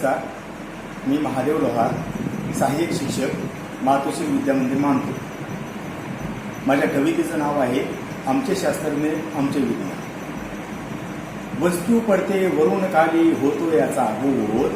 नमस्कार, मी महादेव लोहार, सहाय्यक शिक्षक, मातोश्री विद्यामंदिर मानतो. माझ्या कवितेचं नाव आहे आमचे शास्त्रज्ञ आमचे विज्ञान. वस्तू पडते वरून खाली होतो याचा बोध,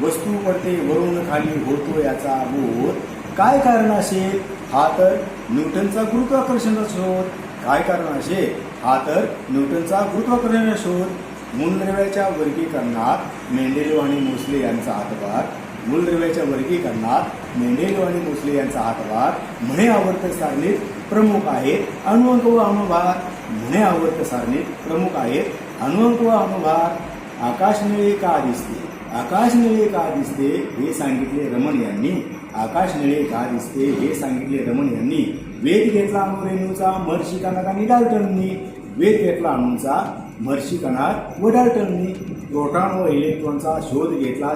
वस्तू पडते वरून खाली होतो याचा बोध. काय कारण असेल? हा तर न्यूटनचा गुरुत्वाकर्षणाचा शोध. काय कारण असेल? हा तर न्यूटनचा गुरुत्वाकर्षणाचा शोध. मूलद्रव्याच्या वर्गीकरणात मेंडेलीव आणि मोसले यांचा हातभार. मूलद्रव्याच्या वर्गीकरणात मेंडेलीव आणि मोसले यांचा हातभार. म्हणे आवर्त सारणीत प्रमुख आहेत अणुअंक व अणुभार. म्हणे आवर्त सारणीत प्रमुख आहेत अणुअंक व अणुभार. आकाश निळे का दिसते? आकाश निळे का दिसते हे सांगितले रमण यांनी. आकाश निळे का दिसते हे सांगितले रमण यांनी. वेध घेतला अणुरेणूचा महर्षी कणात आणि डाल्टननी. वेध घेतला अणूंचा महर्षी कणात व डाल्टननी. प्रोटॉन व इलेक्ट्रॉनचा शोध घेतला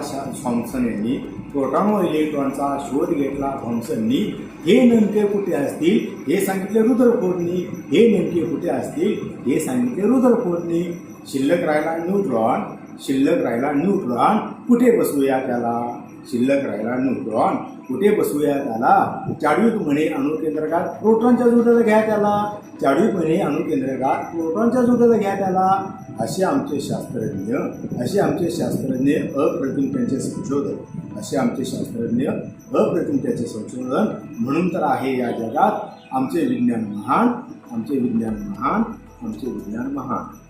थॉम्सन यांनी. प्रोटॉन व इलेक्ट्रॉनचा शोध घेतला थॉम्सननी. हे नेमके कुठे असतील हे सांगितले रुदरफोर्डनी. हे नेमके कुठे असतील हे सांगितले रुदरफोर्डनी. शिल्लक राहिला न्यूट्रॉन, शिल्लक राहिला न्यूट्रॉन, कुठे बसवूया त्याला? शिल्लक राहिला न्यूट्रॉन, कुठे बसवूया त्याला? चाळीत म्हणे अणुकेंद्रकात प्रोटॉनच्या जोड्याला घ्या त्याला. चाळीत म्हणे अणुकेंद्रकात प्रोटॉनच्या जोड्याला घ्या त्याला. असे आमचे शास्त्रज्ञ, असे आमचे शास्त्रज्ञ अप्रतिम त्यांचे संशोधन. असे आमचे शास्त्रज्ञ अप्रतिम त्याचे संशोधन. म्हणून तर आहे या जगात आमचे विज्ञान महान, आमचे विज्ञान महान, आमचे विज्ञान महान.